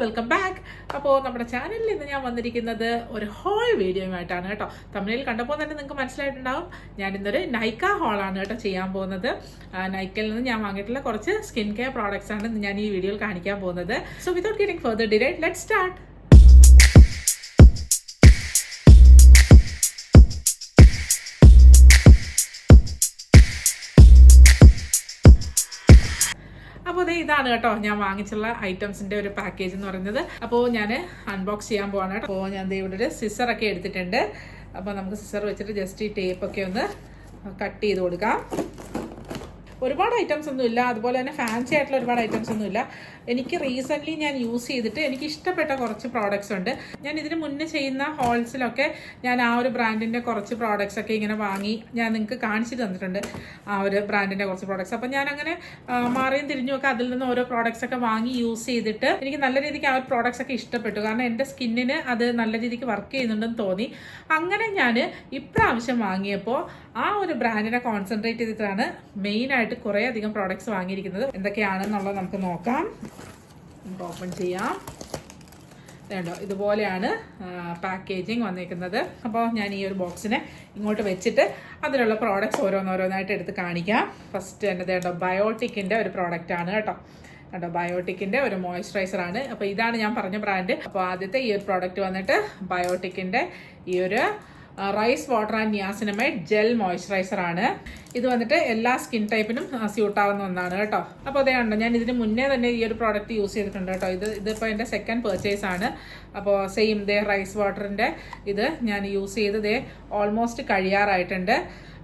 Welcome back. അപ്പോൾ നമ്മുടെ ചാനലിൽ ഇന്ന് ഞാൻ വന്നിരിക്കുന്നത് ഒരു ഹോൾ വീഡിയോയുമായിട്ടാണ് കേട്ടോ. തമിഴിൽ കണ്ടപ്പോൾ തന്നെ നിങ്ങൾക്ക് മനസ്സിലായിട്ടുണ്ടാവും ഞാൻ ഇന്നൊരു നൈക്ക ഹോളാണ് കേട്ടോ ചെയ്യാൻ പോകുന്നത്. നൈക്കയിൽ നിന്ന് ഞാൻ വാങ്ങിയിട്ടുള്ള കുറച്ച് സ്കിൻ കെയർ പ്രോഡക്ട്സ് ആണ് ഞാൻ ഈ വീഡിയോയിൽ കാണിക്കാൻ പോകുന്നത്. So without getting further delay let's start. അപ്പോൾ ഇതാണ് കേട്ടോ ഞാൻ വാങ്ങിച്ചുള്ള ഐറ്റംസിന്റെ ഒരു പാക്കേജ് എന്ന് പറയുന്നത്. അപ്പോൾ ഞാൻ അൺബോക്സ് ചെയ്യാൻ പോവാണ് കേട്ടോ. അപ്പോൾ ഞാൻ ഇവിടെ ഒരു സിസറൊക്കെ എടുത്തിട്ടുണ്ട്. അപ്പോൾ നമുക്ക് സിസർ വെച്ചിട്ട് ജസ്റ്റ് ഈ ടേപ്പൊക്കെ ഒന്ന് കട്ട് ചെയ്ത് കൊടുക്കാം. ഒരുപാട് ഐറ്റംസ് ഒന്നും ഇല്ല, അതുപോലെ തന്നെ ഫാൻസി ആയിട്ടുള്ള ഒരുപാട് ഐറ്റംസ് ഒന്നും ഇല്ല. എനിക്ക് റീസെൻ്റ്ലി ഞാൻ യൂസ് ചെയ്തിട്ട് എനിക്ക് ഇഷ്ടപ്പെട്ട കുറച്ച് പ്രോഡക്റ്റ്സ് ഉണ്ട്. ഞാൻ ഇതിന് മുന്നേ ചെയ്യുന്ന ഹോൾസിലൊക്കെ ഞാൻ ആ ഒരു ബ്രാൻഡിൻ്റെ കുറച്ച് പ്രോഡക്റ്റ്സ് ഒക്കെ ഇങ്ങനെ വാങ്ങി ഞാൻ നിങ്ങൾക്ക് കാണിച്ചു തന്നിട്ടുണ്ട്, ആ ഒരു ബ്രാൻഡിൻ്റെ കുറച്ച് പ്രോഡക്റ്റ്സ്. അപ്പോൾ ഞാൻ അങ്ങനെ മാറിയും തിരിഞ്ഞുമൊക്കെ അതിൽ നിന്ന് ഓരോ പ്രോഡക്റ്റ്സ് ഒക്കെ വാങ്ങി യൂസ് ചെയ്തിട്ട് എനിക്ക് നല്ല രീതിക്ക് ആ ഒരു പ്രോഡക്റ്റ്സ് ഒക്കെ ഇഷ്ടപ്പെട്ടു. കാരണം എൻ്റെ സ്കിന്നിന് അത് നല്ല രീതിക്ക് വർക്ക് ചെയ്യുന്നുണ്ടെന്ന് തോന്നി. അങ്ങനെ ഞാൻ ഇപ്രാവശ്യം വാങ്ങിയപ്പോൾ ആ ഒരു ബ്രാൻഡിനെ കോൺസെൻട്രേറ്റ് ചെയ്തിട്ടാണ് മെയിനായിട്ട് കുറേ അധികം പ്രോഡക്റ്റ്സ് വാങ്ങിയിരിക്കുന്നത്. എന്തൊക്കെയാണെന്നുള്ളത് നമുക്ക് നോക്കാം. നമുക്ക് ഓപ്പൺ ചെയ്യാം. വേണ്ടോ, ഇതുപോലെയാണ് പാക്കേജിങ് വന്നിരിക്കുന്നത്. അപ്പോൾ ഞാൻ ഈ ഒരു ബോക്സിനെ ഇങ്ങോട്ട് വെച്ചിട്ട് അതിലുള്ള പ്രോഡക്റ്റ്സ് ഓരോന്നോരോന്നായിട്ട് എടുത്ത് കാണിക്കാം. ഫസ്റ്റ് എൻ്റെ വേണ്ടോ ബയോട്ടിക്കിൻ്റെ ഒരു പ്രോഡക്റ്റാണ് കേട്ടോ. കേട്ടോ, ബയോട്ടിക്കിൻ്റെ ഒരു മോയ്സ്ചറൈസറാണ്. അപ്പോൾ ഇതാണ് ഞാൻ പറഞ്ഞ ബ്രാൻഡ്. അപ്പോൾ ആദ്യത്തെ ഈ ഒരു പ്രോഡക്റ്റ് വന്നിട്ട് ബയോട്ടിക്കിൻ്റെ ഈ ഒരു rice water and niacinamide gel moisturizer ആണ്. ഇത് വന്നിട്ട് എല്ലാ സ്കിൻ ടൈപ്പിനും സ്യൂട്ടാവുന്ന ഒന്നാണ് കേട്ടോ. അപ്പോൾ അതേ ഉണ്ടോ, ഞാൻ ഇതിന് മുന്നേ തന്നെ ഈ ഒരു പ്രോഡക്റ്റ് യൂസ് ചെയ്തിട്ടുണ്ട് കേട്ടോ. ഇതിപ്പോൾ എൻ്റെ സെക്കൻഡ് പർച്ചേസ് ആണ്. അപ്പോൾ സെയിം റൈസ് വാട്ടറിൻ്റെ ഇത് ഞാൻ യൂസ് ചെയ്ത് ഓൾമോസ്റ്റ് കഴിയാറായിട്ടുണ്ട്.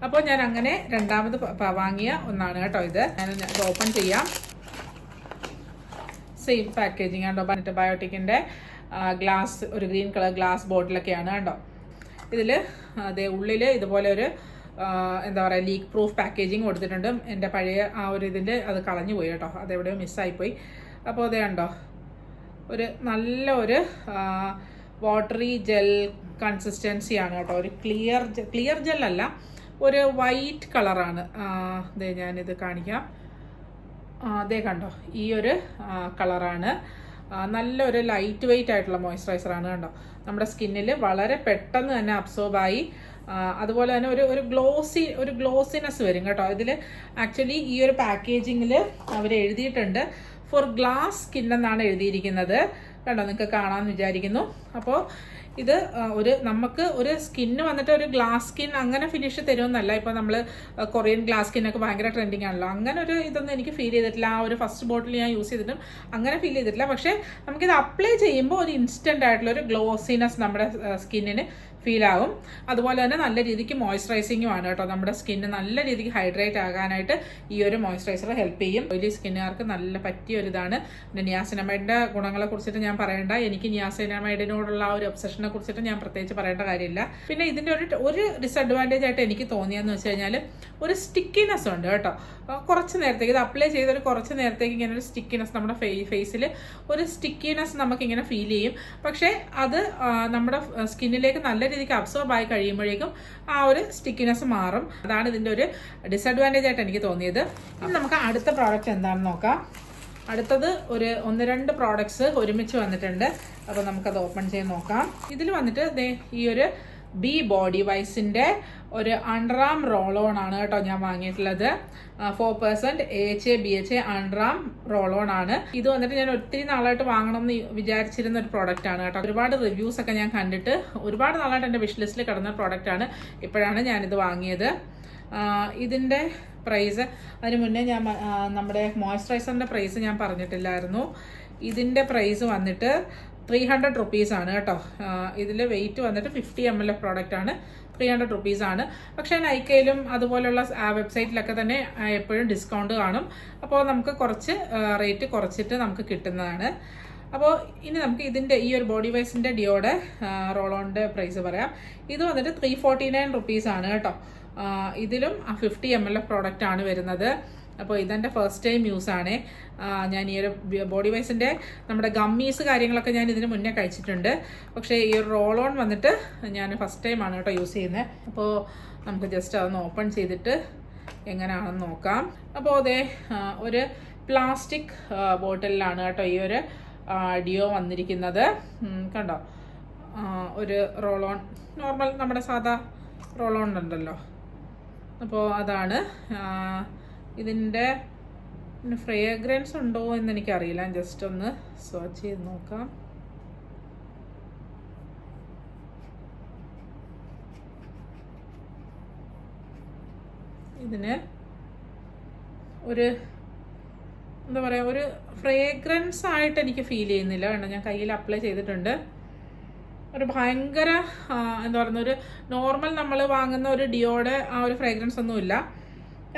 അപ്പോൾ ഞാൻ അങ്ങനെ രണ്ടാമത് വാങ്ങിയ ഒന്നാണ് കേട്ടോ ഇത്. ഞാൻ ഓപ്പൺ ചെയ്യാം. സെയിം പാക്കേജിങ് കേട്ടോ. പറഞ്ഞിട്ട് ബയോട്ടിക്കിൻ്റെ ഗ്ലാസ്, ഒരു ഗ്രീൻ കളർ ഗ്ലാസ് ബോട്ടിലൊക്കെയാണ് കേട്ടോ. ഇതിൽ ഉള്ളിൽ ഇതുപോലെ ഒരു എന്താ പറയുക ലീക്ക് പ്രൂഫ് പാക്കേജിങ് കൊടുത്തിട്ടുണ്ട്. എൻ്റെ പഴയ ആ ഒരു ഇതിൻ്റെ അത് കളഞ്ഞു പോയി കേട്ടോ, അതെവിടെയോ മിസ്സായിപ്പോയി. അപ്പോൾ അതേ ഉണ്ടോ, ഒരു നല്ല ഒരു വാട്ടറി ജെൽ കൺസിസ്റ്റൻസിയാണ് കേട്ടോ. ഒരു ക്ലിയർ ജെല്ലല്ല, ഒരു വൈറ്റ് കളറാണ്. ഞാനിത് കാണിക്കാം. അതേ കണ്ടോ, ഈ ഒരു കളറാണ്. നല്ലൊരു ലൈറ്റ് വെയ്റ്റ് ആയിട്ടുള്ള മോയ്സ്ചറൈസറാണ് കണ്ടോ. നമ്മുടെ സ്കിന്നിൽ വളരെ പെട്ടെന്ന് തന്നെ അബ്സോർബായി, അതുപോലെ തന്നെ ഒരു ഗ്ലോസിനെസ് വരും കേട്ടോ. ഇതിൽ ആക്ച്വലി ഈ ഒരു പാക്കേജിങ്ങിൽ അവർ എഴുതിയിട്ടുണ്ട് ഫോർ ഗ്ലാസ് സ്കിൻ എന്നാണ് എഴുതിയിരിക്കുന്നത് കണ്ടോ, നിങ്ങൾക്ക് കാണാമെന്ന് വിചാരിക്കുന്നു. അപ്പോൾ ഇത് നമുക്ക് ഒരു സ്കിന്ന് വന്നിട്ട് ഒരു ഗ്ലാസ് സ്കിൻ അങ്ങനെ ഫിനിഷ് തരുമെന്നല്ല. ഇപ്പോൾ നമ്മൾ കൊറിയൻ ഗ്ലാസ് സ്കിന്നൊക്കെ ഭയങ്കര ട്രെൻഡിങ് ആണല്ലോ, അങ്ങനെ ഒരു ഇതൊന്നും എനിക്ക് ഫീൽ ചെയ്തിട്ടില്ല. ആ ഒരു ഫസ്റ്റ് ബോട്ടിൽ ഞാൻ യൂസ് ചെയ്തിട്ടും അങ്ങനെ ഫീൽ ചെയ്തിട്ടില്ല. പക്ഷേ നമുക്കിത് അപ്ലൈ ചെയ്യുമ്പോൾ ഒരു ഇൻസ്റ്റൻ്റ് ആയിട്ടുള്ള ഒരു ഗ്ലോസിനെസ് നമ്മുടെ സ്കിന്നിന് ഫീൽ ആവും. അതുപോലെ തന്നെ നല്ല രീതിക്ക് മോയ്സ്ചറൈസിങ്ങും ആണ് കേട്ടോ. നമ്മുടെ സ്കിന്ന് നല്ല രീതിക്ക് ഹൈഡ്രേറ്റ് ആകാനായിട്ട് ഈ ഒരു മോയ്സ്ചറൈസർ ഹെൽപ്പ് ചെയ്യും. ഓയിലി സ്കിന്നുകാർക്ക് നല്ല പറ്റിയ ഒരു ഇതാണ്. പിന്നെ നിയാസിനമൈഡിൻ്റെ ഗുണങ്ങളെ കുറിച്ചിട്ട് ഞാൻ പറയേണ്ട, എനിക്ക് നിയാസിനമൈഡിനോടുള്ള ആ ഒരു ഒബ്സഷനെ കുറിച്ചിട്ട് ഞാൻ പ്രത്യേകിച്ച് പറയേണ്ട കാര്യമില്ല. പിന്നെ ഇതിൻ്റെ ഒരു ഡിസഡ്വാൻറ്റേജ് ആയിട്ട് എനിക്ക് തോന്നിയെന്ന് വെച്ച് കഴിഞ്ഞാൽ ഒരു സ്റ്റിക്കിനെസ് ഉണ്ട് കേട്ടോ. കുറച്ച് നേരത്തേക്ക് ഇത് അപ്ലൈ ചെയ്തൊരു കുറച്ച് നേരത്തേക്ക് ഇങ്ങനെ ഒരു സ്റ്റിക്കിനെസ് നമ്മുടെ ഫേസിൽ ഒരു സ്റ്റിക്കിനെസ് നമുക്കിങ്ങനെ ഫീൽ ചെയ്യും. പക്ഷേ അത് നമ്മുടെ സ്കിന്നിലേക്ക് നല്ല രീതിക്ക് അബ്സോർബ് ആയി കഴിയുമ്പോഴേക്കും ആ ഒരു സ്റ്റിക്കിനെസ് മാറും. അതാണ് ഇതിൻ്റെ ഒരു ഡിസഡ്വാൻറ്റേജ് ആയിട്ട് എനിക്ക് തോന്നിയത്. ഇനി നമുക്ക് അടുത്ത പ്രോഡക്റ്റ് എന്താണെന്ന് നോക്കാം. അടുത്തത് ഒന്ന് രണ്ട് പ്രോഡക്ട്സ് ഒരുമിച്ച് വന്നിട്ടുണ്ട്. അപ്പോൾ നമുക്കത് ഓപ്പൺ ചെയ്ത് നോക്കാം. ഇതിൽ വന്നിട്ട് ഈ ഒരു ബി ബോഡി വൈസിൻ്റെ ഒരു അണ്ടർആം റോൾ ഓൺ ആണ് കേട്ടോ ഞാൻ വാങ്ങിയിട്ടുള്ളത്. 4% AHA BHA underarm roll on ആണ്. ഇത് വന്നിട്ട് ഞാൻ ഒത്തിരി നാളായിട്ട് വാങ്ങണം എന്ന് വിചാരിച്ചിരുന്ന ഒരു പ്രോഡക്റ്റ് ആണ് കേട്ടോ. ഒരുപാട് റിവ്യൂസ് ഒക്കെ ഞാൻ കണ്ടിട്ട് ഒരുപാട് നാളായിട്ട് എൻ്റെ വിഷ് ലിസ്റ്റിൽ കിടന്ന പ്രോഡക്റ്റ് ആണ്. ഇപ്പോഴാണ് ഞാനിത് വാങ്ങിയത്. ഇതിൻ്റെ പ്രൈസ് അതിന് മുന്നേ ഞാൻ നമ്മുടെ മോയ്സ്ചറൈസറിൻ്റെ പ്രൈസ് ഞാൻ പറഞ്ഞിട്ടില്ലായിരുന്നു. ഇതിൻ്റെ പ്രൈസ് വന്നിട്ട് 300 റുപ്പീസാണ് കേട്ടോ. ഇതിൽ വെയിറ്റ് വന്നിട്ട് 50 ml പ്രോഡക്റ്റ് ആണ്. 300 റുപ്പീസാണ്. പക്ഷേ നൈക്കയിലും അതുപോലുള്ള വെബ്സൈറ്റിലൊക്കെ തന്നെ എപ്പോഴും ഡിസ്കൗണ്ട് കാണും. അപ്പോൾ നമുക്ക് കുറച്ച് റേറ്റ് കുറച്ചിട്ട് നമുക്ക് കിട്ടുന്നതാണ്. അപ്പോൾ ഇനി നമുക്ക് ഇതിൻ്റെ ഈ ഒരു ബോഡി വൈസിൻ്റെ ഡിയോടെ റോൾ ഓണിൻ്റെ പ്രൈസ് പറയാം. ഇത് വന്നിട്ട് 349 റുപ്പീസാണ് കേട്ടോ. ഇതിലും 50 ml പ്രോഡക്റ്റ് ആണ് വരുന്നത്. അപ്പോൾ ഇതെൻ്റെ ഫസ്റ്റ് ടൈം യൂസാണ്. ഞാൻ ഈ ഒരു ബോഡി വൈസിൻ്റെ നമ്മുടെ ഗമ്മീസ് കാര്യങ്ങളൊക്കെ ഞാൻ ഇതിന് മുന്നേ കഴിച്ചിട്ടുണ്ട്. പക്ഷേ ഈ ഒരു റോൾ ഓൺ വന്നിട്ട് ഞാൻ ഫസ്റ്റ് ടൈമാണ് കേട്ടോ യൂസ് ചെയ്യുന്നത്. അപ്പോൾ നമുക്ക് ജസ്റ്റ് അതൊന്ന് ഓപ്പൺ ചെയ്തിട്ട് എങ്ങനെയാണെന്ന് നോക്കാം. അപ്പോൾ ഒരു പ്ലാസ്റ്റിക് ബോട്ടിലാണ് കേട്ടോ ഈ ഒരു ഡിയോ വന്നിരിക്കുന്നത്. കണ്ടോ, ഒരു റോൾ ഓൺ, നോർമൽ നമ്മുടെ സാധാ റോൾ ഓൺ ഉണ്ടല്ലോ, അപ്പോൾ അതാണ്. ഇതിൻ്റെ ഫ്രേഗ്രൻസ് ഉണ്ടോ എന്ന് എനിക്കറിയില്ല, ജസ്റ്റ് ഒന്ന് സെർച്ച് ചെയ്ത് നോക്കാം. ഇതിന് ഒരു എന്താ പറയുക, ഒരു ഫ്രേഗ്രൻസ് ആയിട്ട് എനിക്ക് ഫീൽ ചെയ്യുന്നില്ല. കണ്ടോ, ഞാൻ കയ്യിൽ അപ്ലൈ ചെയ്തിട്ടുണ്ട്. ഒരു ഭയങ്കര എന്താ പറയുന്ന ഒരു നോർമൽ നമ്മൾ വാങ്ങുന്ന ഒരു ഡിയോയുടെ ആ ഒരു ഫ്രേഗ്രൻസ് ഒന്നുമില്ല.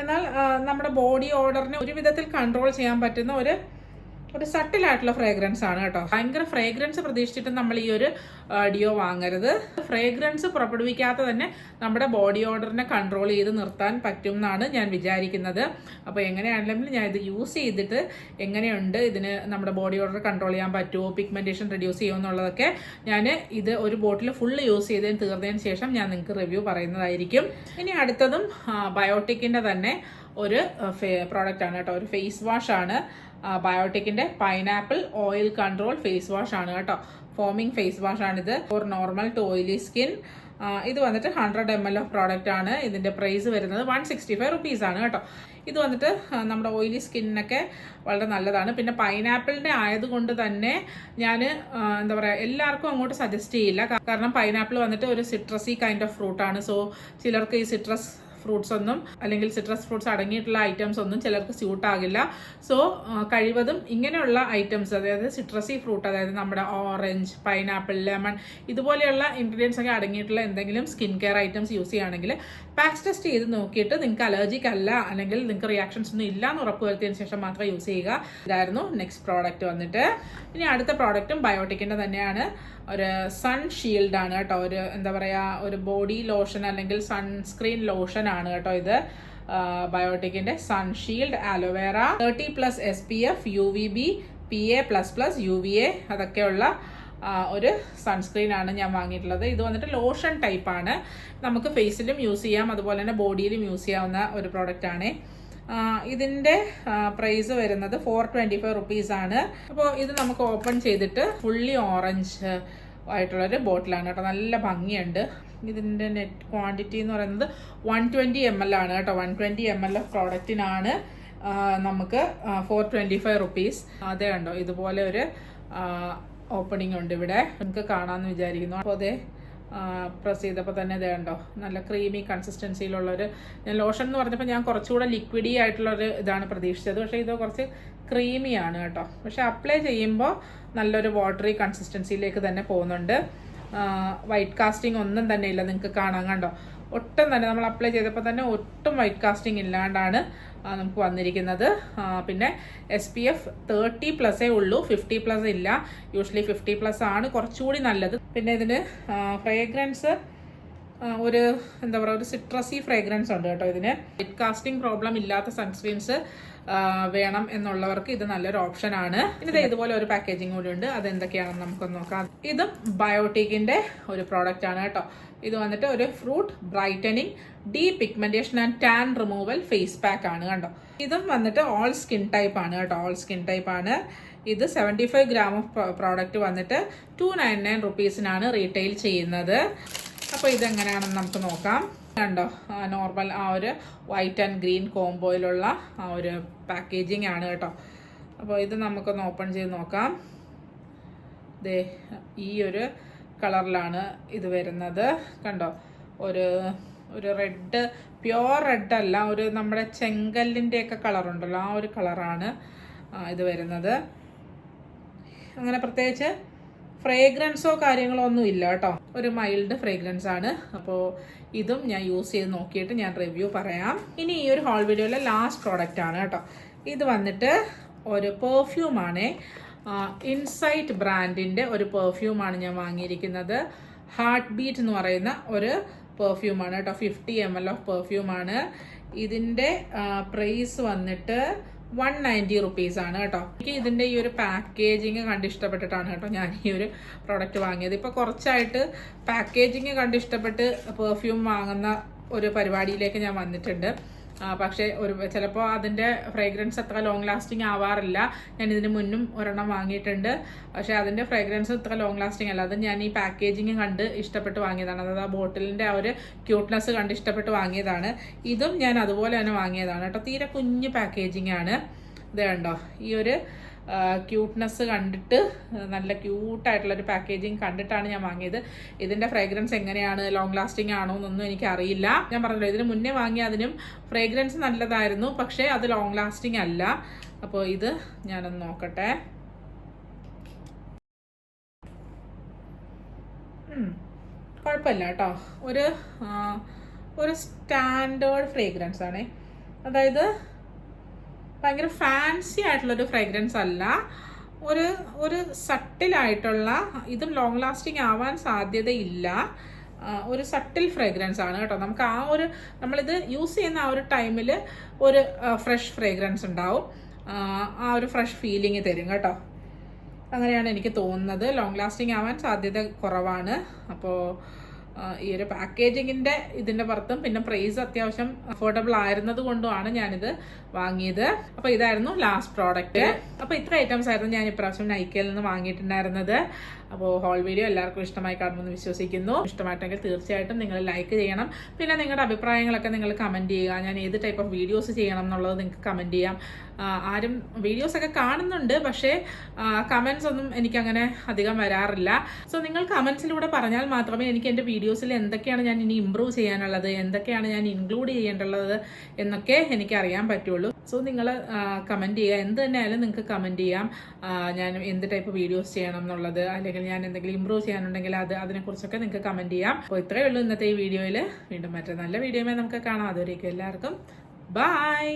എന്നാൽ നമ്മുടെ ബോഡി ഓർഡറിനെ ഒരു വിധത്തിൽ കൺട്രോൾ ചെയ്യാൻ പറ്റുന്ന ഒരു സട്ടിലായിട്ടുള്ള ഫ്രേഗ്രൻസ് ആണ് കേട്ടോ. ഭയങ്കര ഫ്രേഗ്രൻസ് പ്രതീക്ഷിച്ചിട്ട് നമ്മൾ ഈ ഒരു ഡിയോ വാങ്ങരുത്. ഫ്രേഗ്രൻസ് പുറപ്പെടുവിക്കാതെ തന്നെ നമ്മുടെ ബോഡി ഓർഡറിനെ കൺട്രോൾ ചെയ്ത് നിർത്താൻ പറ്റും എന്നാണ് ഞാൻ വിചാരിക്കുന്നത്. അപ്പോൾ എങ്ങനെയാണെങ്കിലും ഞാൻ ഇത് യൂസ് ചെയ്തിട്ട് എങ്ങനെയുണ്ട്, ഇതിന് നമ്മുടെ ബോഡി ഓർഡർ കൺട്രോൾ ചെയ്യാൻ പറ്റുമോ, പിഗ്മെന്റേഷൻ റെഡ്യൂസ് ചെയ്യുമോ എന്നുള്ളതൊക്കെ ഞാൻ ഇത് ഒരു ബോട്ടിൽ ഫുള്ള് യൂസ് ചെയ്തതിന് തീർന്നതിന് ശേഷം ഞാൻ നിങ്ങൾക്ക് റിവ്യൂ പറയുന്നതായിരിക്കും. ഇനി അടുത്തതും ബയോട്ടിക്കിൻ്റെ തന്നെ ഒരു പ്രോഡക്റ്റ് ആണ് കേട്ടോ, ഒരു ഫേസ് വാഷ് ആണ്. ബയോട്ടിക്കിന്റെ pineapple oil control face wash ആണ് കേട്ടോ. ഫോമിംഗ് ഫേസ് വാഷ് ആണിത്, for normal to oily skin. ഇത് വന്നിട്ട് 100 ml ഓഫ് പ്രോഡക്റ്റ് ആണ്. ഇതിന്റെ പ്രൈസ് വരുന്നത് 165 rupees ആണ് കേട്ടോ. ഇത് വന്നിട്ട് നമ്മുടെ ഓയിലി സ്കിന്നിനൊക്കെ വളരെ നല്ലതാണ്. പിന്നെ പൈനാപ്പിളിന്റെ ആയതുകൊണ്ട് തന്നെ ഞാൻ എന്താ പറയുക, എല്ലാവർക്കും അങ്ങോട്ട് സജസ്റ്റ് ചെയ്യില്ല. കാരണം പൈനാപ്പിൾ വന്നിട്ട് ഒരു സിട്രസി കൈൻഡ് ഓഫ് ഫ്രൂട്ട് ആണ്. സോ ചിലർക്ക് ഈ സിട്രസ് ഫ്രൂട്ട്സ് ഒന്നും അല്ലെങ്കിൽ സിട്രസ് ഫ്രൂട്ട്സ് അടങ്ങിയിട്ടുള്ള ഐറ്റംസ് ഒന്നും ചിലർക്ക് സ്യൂട്ട് ആകില്ല. സോ കഴിവതും ഇങ്ങനെയുള്ള ഐറ്റംസ്, അതായത് സിട്രസി ഫ്രൂട്ട്, അതായത് നമ്മുടെ ഓറഞ്ച്, പൈനാപ്പിൾ, ലെമൺ ഇതുപോലെയുള്ള ഇൻഗ്രീഡിയൻസ് ഒക്കെ അടങ്ങിയിട്ടുള്ള എന്തെങ്കിലും സ്കിൻ കെയർ ഐറ്റംസ് യൂസ് ചെയ്യുകയാണെങ്കിൽ പാച്ച് ടെസ്റ്റ് ചെയ്ത് നോക്കിയിട്ട് നിങ്ങൾക്ക് അലർജിക് അല്ല അല്ലെങ്കിൽ നിങ്ങൾക്ക് റിയാക്ഷൻസ് ഒന്നും ഇല്ല എന്ന് ഉറപ്പുവരുത്തിയതിന് ശേഷം മാത്രം യൂസ് ചെയ്യുക. ഇതായിരുന്നു നെക്സ്റ്റ് പ്രോഡക്റ്റ് വന്നിട്ട്. ഇനി അടുത്ത പ്രോഡക്റ്റും ബയോട്ടിക്കിൻ്റെ തന്നെയാണ്. ഒരു സൺ ഷീൽഡ് ആണ് കേട്ടോ. ഒരു എന്താ പറയുക, ഒരു ബോഡി ലോഷൻ അല്ലെങ്കിൽ സൺസ്ക്രീൻ ലോഷൻ ആണ് കേട്ടോ ഇത്. ബയോട്ടിക്കിന്റെ sunshield aloe vera 30+ SPF UVB PA++ UVA അതൊക്കെയുള്ള ഒരു സൺസ്ക്രീൻ ആണ് ഞാൻ വാങ്ങിയിട്ടുള്ളത്. ഇത് വന്നിട്ട് ലോഷൻ ടൈപ്പ് ആണ്, നമുക്ക് ഫേസിലും യൂസ് ചെയ്യാം, അതുപോലെ തന്നെ ബോഡിയിലും യൂസ് ചെയ്യാവുന്ന ഒരു പ്രോഡക്റ്റ് ആണ്. ഇതിന്റെ പ്രൈസ് വരുന്നത് 425 rupees ആണ്. അപ്പോൾ ഇത് നമുക്ക് ഓപ്പൺ ചെയ്തിട്ട് ഫുള്ളി ഓറഞ്ച് ആയിട്ടുള്ളൊരു ബോട്ടിലാണ് കേട്ടോ. നല്ല ഭംഗിയുണ്ട്. ഇതിൻ്റെ നെറ്റ് ക്വാണ്ടിറ്റി എന്ന് പറയുന്നത് 120 ml ആണ് കേട്ടോ. 120 ml ഓഫ് പ്രോഡക്റ്റിനാണ് നമുക്ക് 425 rupees. അതേ കണ്ടോ, ഇതുപോലെ ഒരു ഓപ്പണിംഗ് ഉണ്ട് ഇവിടെ, നിങ്ങൾക്ക് കാണാമെന്ന് വിചാരിക്കുന്നു. അപ്പോൾ അതേ പ്രസ് ചെയ്തപ്പോൾ തന്നെ ഇതേ കണ്ടോ, നല്ല ക്രീമി കൺസിസ്റ്റൻസിയിലുള്ളൊരു, ഞാൻ ലോഷൻ എന്ന് പറഞ്ഞപ്പോൾ ഞാൻ കുറച്ചുകൂടെ ലിക്വിഡി ആയിട്ടുള്ളൊരു ഇതാണ് പ്രതീക്ഷിച്ചത്, പക്ഷേ ഇത് കുറച്ച് ക്രീമിയാണ് കേട്ടോ. പക്ഷെ അപ്ലൈ ചെയ്യുമ്പോൾ നല്ലൊരു വാട്ടറി കൺസിസ്റ്റൻസിയിലേക്ക് തന്നെ പോകുന്നുണ്ട്. വൈറ്റ് കാസ്റ്റിംഗ് ഒന്നും തന്നെ ഇല്ല, നിങ്ങൾക്ക് കാണാൻ കണ്ടോ, ഒട്ടും തന്നെ നമ്മൾ അപ്ലൈ ചെയ്തപ്പോൾ തന്നെ ഒട്ടും വൈറ്റ് കാസ്റ്റിംഗ് ഇല്ലാണ്ടാണ് നമുക്ക് വന്നിരിക്കുന്നത്. പിന്നെ SPF 30+ ഉള്ളൂ, 50+ ഇല്ല. യൂഷ്വലി 50+ ആണ് കുറച്ചുകൂടി നല്ലത്. പിന്നെ ഇതിന് ഫ്രേഗ്രൻസ് ഒരു എന്താ പറയുക, ഒരു സിട്രസി ഫ്രേഗ്രൻസ് ഉണ്ട് കേട്ടോ ഇതിന്. വൈറ്റ് കാസ്റ്റിംഗ് പ്രോബ്ലം ഇല്ലാത്ത സൺസ്ക്രീൻസ് വേണം എന്നുള്ളവർക്ക് ഇത് നല്ലൊരു ഓപ്ഷൻ ആണ്. ഇത് ഇതുപോലെ ഒരു പാക്കേജിങ് കൂടി ഉണ്ട്, അതെന്തൊക്കെയാണെന്ന് നമുക്കൊന്ന് നോക്കാം. ഇതും ബയോട്ടിക്കിന്റെ ഒരു പ്രോഡക്റ്റ് ആണ് കേട്ടോ. ഇത് വന്നിട്ട് ഒരു fruit brightening depigmentation and tan removal face pack ആണ് കണ്ടോ. ഇതും വന്നിട്ട് ഓൾ സ്കിൻ ടൈപ്പ് ആണ് കേട്ടോ, ഓൾ സ്കിൻ ടൈപ്പ് ആണ്. ഇത് 75 gram ഓഫ് പ്രോഡക്റ്റ് വന്നിട്ട് 299 rupeesനാണ് റീറ്റെയിൽ ചെയ്യുന്നത്. അപ്പോൾ ഇതെങ്ങനെയാണെന്ന് നമുക്ക് നോക്കാം. കണ്ടോ, നോർമൽ ആ ഒരു വൈറ്റ് ആൻഡ് ഗ്രീൻ കോംബോയിലുള്ള ആ ഒരു പാക്കേജിങ് ആണ് കേട്ടോ. അപ്പോൾ ഇത് നമുക്കൊന്ന് ഓപ്പൺ ചെയ്ത് നോക്കാം. ദേ ഈ ഒരു കളറിലാണ് ഇത് വരുന്നത് കണ്ടോ. ഒരു റെഡ്, പ്യുവർ റെഡ് അല്ല, ഒരു നമ്മുടെ ചെങ്കല്ലിൻ്റെയൊക്കെ കളറുണ്ടല്ലോ, ആ ഒരു കളറാണ് ഇത് വരുന്നത്. അങ്ങനെ പ്രത്യേകിച്ച് ഫ്രേഗ്രൻസോ കാര്യങ്ങളോ ഒന്നും ഇല്ല കേട്ടോ, ഒരു മൈൽഡ് ഫ്രേഗ്രൻസ് ആണ്. അപ്പോൾ ഇതും ഞാൻ യൂസ് ചെയ്ത് നോക്കിയിട്ട് ഞാൻ റിവ്യൂ പറയാം. ഇനി ഈ ഒരു ഹോൾ വീഡിയോയിലെ ലാസ്റ്റ് പ്രോഡക്റ്റ് ആണ് കേട്ടോ. ഇത് വന്നിട്ട് ഒരു പെർഫ്യൂമാണ്, ഇൻസൈറ്റ് ബ്രാൻഡിൻ്റെ ഒരു പെർഫ്യൂമാണ് ഞാൻ വാങ്ങിയിരിക്കുന്നത്. ഹാർട്ട് ബീറ്റ് എന്ന് പറയുന്ന ഒരു പെർഫ്യൂമാണ് കേട്ടോ. 50 ml ഓഫ് പെർഫ്യൂമാണ്. ഇതിൻ്റെ പ്രൈസ് വന്നിട്ട് 190 rupees ആണ് കേട്ടോ. എനിക്ക് ഇതിൻ്റെ ഈ ഒരു പാക്കേജിങ് കണ്ട് ഇഷ്ടപ്പെട്ടിട്ടാണ് കേട്ടോ ഞാൻ ഈ ഒരു പ്രോഡക്റ്റ് വാങ്ങിയത്. ഇപ്പോൾ കുറച്ചായിട്ട് പാക്കേജിങ് കണ്ട് ഇഷ്ടപ്പെട്ട് പെർഫ്യൂം വാങ്ങുന്ന ഒരു പരിപാടിയിലേക്ക് ഞാൻ വന്നിട്ടുണ്ട്. പക്ഷേ ചിലപ്പോൾ അതിൻ്റെ ഫ്രേഗ്രൻസ് അത്ര ലോങ് ലാസ്റ്റിംഗ് ആവാറില്ല. ഞാൻ ഇതിന് മുന്നും ഒരെണ്ണം വാങ്ങിയിട്ടുണ്ട്, പക്ഷേ അതിൻ്റെ ഫ്രേഗ്രൻസ് ഇത്ര ലോങ് ലാസ്റ്റിംഗ് അല്ല. അത് ഞാൻ ഈ പാക്കേജിങ് കണ്ട് ഇഷ്ടപ്പെട്ട് വാങ്ങിയതാണ്. അതായത് ആ ബോട്ടിലിൻ്റെ ആ ഒരു ക്യൂട്ട്നെസ് കണ്ട് ഇഷ്ടപ്പെട്ട് വാങ്ങിയതാണ്. ഇതും ഞാൻ അതുപോലെ തന്നെ വാങ്ങിയതാണ് കേട്ടോ. തീരെ കുഞ്ഞ് പാക്കേജിങ് ആണ്. ഇത് കണ്ടോ, ഈ ഒരു ക്യൂട്ട്നെസ് കണ്ടിട്ട് നല്ല ക്യൂട്ടായിട്ടുള്ളൊരു പാക്കേജിങ് കണ്ടിട്ടാണ് ഞാൻ വാങ്ങിയത്. ഇതിൻ്റെ ഫ്രേഗ്രൻസ് എങ്ങനെയാണ്, ലോങ് ലാസ്റ്റിംഗ് ആണോ എന്നൊന്നും എനിക്കറിയില്ല. ഞാൻ പറഞ്ഞല്ലോ, ഇതിന് മുന്നേ വാങ്ങിയ അതിനും ഫ്രേഗ്രൻസ് നല്ലതായിരുന്നു, പക്ഷേ അത് ലോങ് ലാസ്റ്റിംഗ് അല്ല. അപ്പോൾ ഇത് ഞാനൊന്ന് നോക്കട്ടെ. കുഴപ്പമില്ല കേട്ടോ. ഒരു സ്റ്റാൻഡേർഡ് ഫ്രേഗ്രൻസ് ആണേ. അതായത് ഭയങ്കര ഫാൻസി ആയിട്ടുള്ളൊരു ഫ്രേഗ്രൻസ് അല്ല, ഒരു സട്ടിലായിട്ടുള്ള, ഇതും ലോങ് ലാസ്റ്റിംഗ് ആവാൻ സാധ്യതയില്ല. ഒരു സട്ടിൽ ഫ്രേഗ്രൻസ് ആണ് കേട്ടോ. നമുക്ക് നമ്മളിത് യൂസ് ചെയ്യുന്ന ആ ഒരു ടൈമിൽ ഒരു ഫ്രഷ് ഫ്രേഗ്രൻസ് ഉണ്ടാവും. ആ ഒരു ഫ്രഷ് ഫീലിംഗ് തരും കേട്ടോ. അങ്ങനെയാണ് എനിക്ക് തോന്നുന്നത്. ലോങ് ലാസ്റ്റിംഗ് ആവാൻ സാധ്യത കുറവാണ്. അപ്പോൾ ഈ ഒരു പാക്കേജിങ്ങിൻ്റെ ഇതിൻ്റെ പുറത്തും പിന്നെ പ്രൈസ് അത്യാവശ്യം അഫോർഡബിൾ ആയിരുന്നത് കൊണ്ടുമാണ് ഞാനിത് വാങ്ങിയത്. അപ്പോൾ ഇതായിരുന്നു ലാസ്റ്റ് പ്രോഡക്റ്റ്. അപ്പോൾ ഇത്ര ഐറ്റംസ് ആയിരുന്നു ഞാൻ ഇപ്രാവശ്യം നൈക്കയിൽ നിന്ന് വാങ്ങിയിട്ടുണ്ടായിരുന്നത്. അപ്പോൾ ഹോൾ വീഡിയോ എല്ലാവർക്കും ഇഷ്ടമായി കാണുമെന്ന് വിശ്വസിക്കുന്നു. ഇഷ്ടമായിട്ടെങ്കിൽ തീർച്ചയായിട്ടും നിങ്ങൾ ലൈക്ക് ചെയ്യണം. പിന്നെ നിങ്ങളുടെ അഭിപ്രായങ്ങളൊക്കെ നിങ്ങൾ കമൻറ്റ് ചെയ്യുക. ഞാൻ ഏത് ടൈപ്പ് ഓഫ് വീഡിയോസ് ചെയ്യണം എന്നുള്ളത് നിങ്ങൾക്ക് കമൻറ്റ് ചെയ്യാം. ആരും വീഡിയോസൊക്കെ കാണുന്നുണ്ട്, പക്ഷേ കമൻസ് ഒന്നും എനിക്കങ്ങനെ അധികം വരാറില്ല. സോ നിങ്ങൾ കമൻസിലൂടെ പറഞ്ഞാൽ മാത്രമേ എനിക്ക് എൻ്റെ വീഡിയോസിൽ എന്തൊക്കെയാണ് ഞാൻ ഇനി ഇമ്പ്രൂവ് ചെയ്യാനുള്ളത്, എന്തൊക്കെയാണ് ഞാൻ ഇൻക്ലൂഡ് ചെയ്യേണ്ടുള്ളത് എന്നൊക്കെ എനിക്ക് അറിയാൻ പറ്റുള്ളൂ. സോ നിങ്ങൾ കമൻറ്റ് ചെയ്യുക. എന്ത് തന്നെയായാലും നിങ്ങൾക്ക് കമൻറ്റ് ചെയ്യാം. ഞാൻ എന്ത് ടൈപ്പ് വീഡിയോസ് ചെയ്യണം എന്നുള്ളത്, അല്ലെങ്കിൽ ഞാൻ എന്തെങ്കിലും ഇമ്പ്രൂവ് ചെയ്യാനുണ്ടെങ്കിൽ അതിനെക്കുറിച്ചൊക്കെ നിങ്ങൾക്ക് കമൻറ്റ് ചെയ്യാം. അപ്പോൾ ഇത്രയേ ഉള്ളൂ ഇന്നത്തെ ഈ വീഡിയോയിൽ. വീണ്ടും മറ്റൊരു നല്ല വീഡിയോയുമായി നമുക്ക് കാണാം. അതുവരേക്കും എല്ലാവർക്കും ബൈ.